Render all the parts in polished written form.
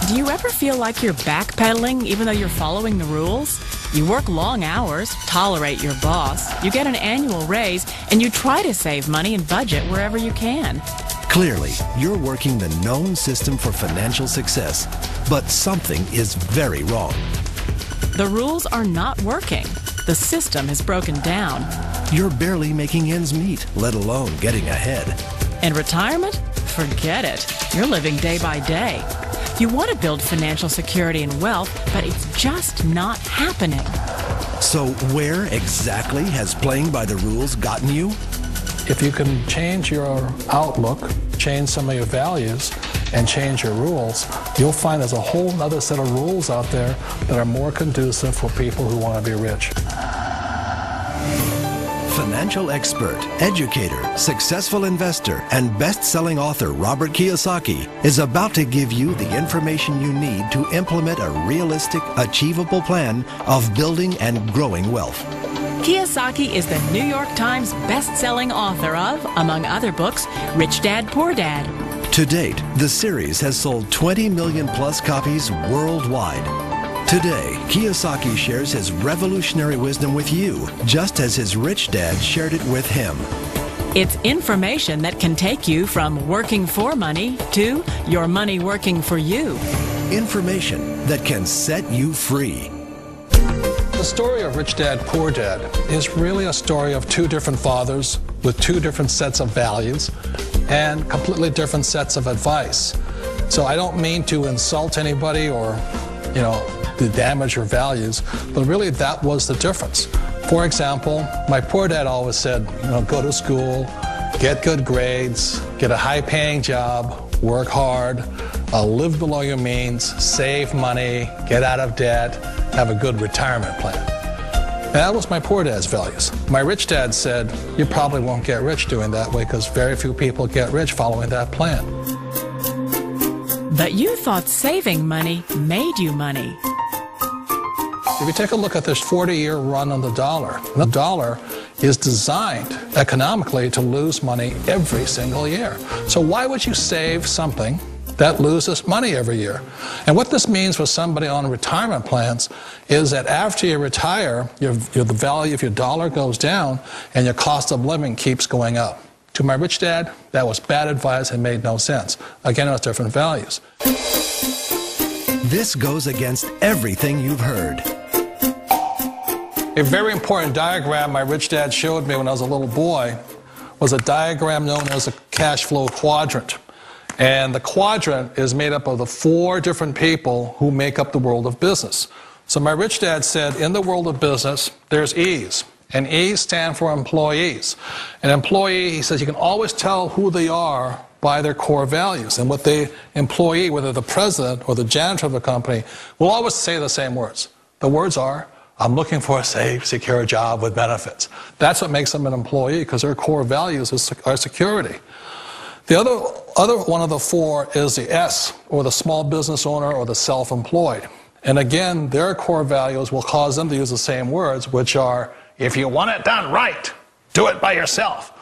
Do you ever feel like you're backpedaling even though you're following the rules? You work long hours, tolerate your boss, you get an annual raise, and you try to save money and budget wherever you can. Clearly, you're working the known system for financial success, but something is very wrong. The rules are not working. The system has broken down. You're barely making ends meet, let alone getting ahead. And retirement? Forget it. You're living day by day. You want to build financial security and wealth, but it's just not happening. So where exactly has playing by the rules gotten you? If you can change your outlook, change some of your values, and change your rules, you'll find there's a whole other set of rules out there that are more conducive for people who want to be rich. Financial expert, educator, successful investor, and best-selling author Robert Kiyosaki is about to give you the information you need to implement a realistic, achievable plan of building and growing wealth. Kiyosaki is the New York Times best-selling author of, among other books, Rich Dad, Poor Dad. To date, the series has sold 20 million plus copies worldwide. Today, Kiyosaki shares his revolutionary wisdom with you, just as his rich dad shared it with him. It's information that can take you from working for money to your money working for you. Information that can set you free. The story of Rich Dad, Poor Dad is really a story of two different fathers with two different sets of values and completely different sets of advice. So I don't mean to insult anybody or, to damage your values, but really that was the difference. For example, my poor dad always said, go to school, get good grades, get a high-paying job, work hard, live below your means, save money, get out of debt, have a good retirement plan. And that was my poor dad's values. My rich dad said, you probably won't get rich doing that way because very few people get rich following that plan. But you thought saving money made you money. If you take a look at this 40-year run on the dollar is designed economically to lose money every single year. So why would you save something that loses money every year? And what this means for somebody on retirement plans is that after you retire, the value of your dollar goes down and your cost of living keeps going up. To my rich dad, that was bad advice and made no sense. Again, it was different values. This goes against everything you've heard. A very important diagram my rich dad showed me when I was a little boy was a diagram known as a cash flow quadrant. And the quadrant is made up of the 4 different people who make up the world of business. So my rich dad said, in the world of business, there's E's. And E's stand for employees. An employee, he says, you can always tell who they are by their core values. And what the employee, whether the president or the janitor of the company, will always say the same words. The words are, I'm looking for a safe, secure job with benefits. That's what makes them an employee, because their core values are security. The other one of the 4 is the S, or the small business owner or the self-employed. And again, their core values will cause them to use the same words, which are, if you want it done right, do it by yourself.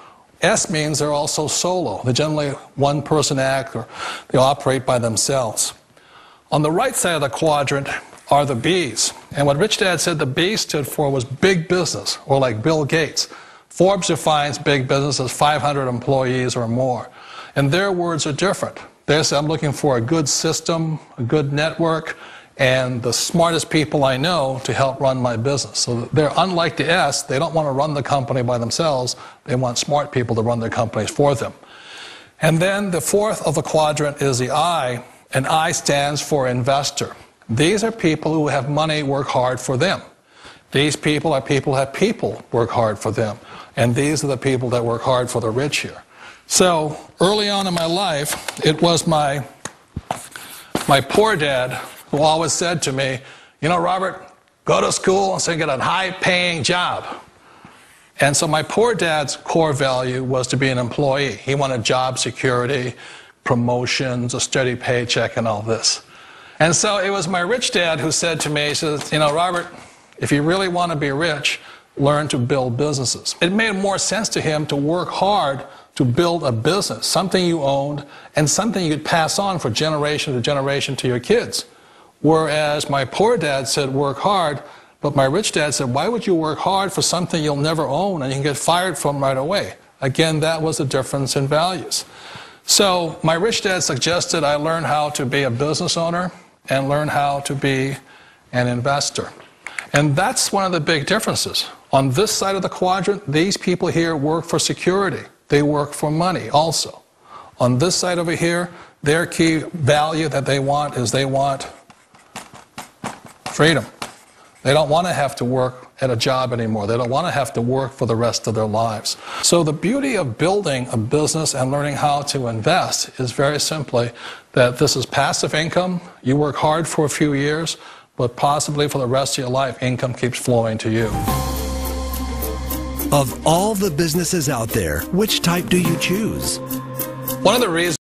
S means they're also solo. They're generally one-person act, or they operate by themselves. On the right side of the quadrant are the B's. And what Rich Dad said the B stood for was big business, or like Bill Gates. Forbes defines big business as 500 employees or more. And their words are different. They say, I'm looking for a good system, a good network, and the smartest people I know to help run my business. So they're unlike the S. They don't want to run the company by themselves. They want smart people to run their companies for them. And then the 4th of the quadrant is the I, and I stands for investor. These are people who have money work hard for them. These people are people who have people work hard for them. And these are the people that work hard for the rich here. So early on in my life, it was my poor dad who always said to me, Robert, go to school and so get a high-paying job. And so my poor dad's core value was to be an employee. He wanted job security, promotions, a steady paycheck, and all this. And so it was my rich dad who said to me, he says, Robert, if you really want to be rich, learn to build businesses. It made more sense to him to work hard to build a business, something you owned, and something you could pass on for generation to generation to your kids. Whereas my poor dad said, work hard, but my rich dad said, why would you work hard for something you'll never own and you can get fired from right away? Again, that was a difference in values. So my rich dad suggested I learn how to be a business owner and learn how to be an investor. And that's one of the big differences. On this side of the quadrant, these people here work for security. They work for money also. On this side over here, their key value that they want is they want freedom. They don't want to have to work at a job anymore. They don't want to have to work for the rest of their lives. So the beauty of building a business and learning how to invest is very simply that this is passive income. You work hard for a few years, but possibly for the rest of your life, income keeps flowing to you. Of all the businesses out there, which type do you choose? One of the reasons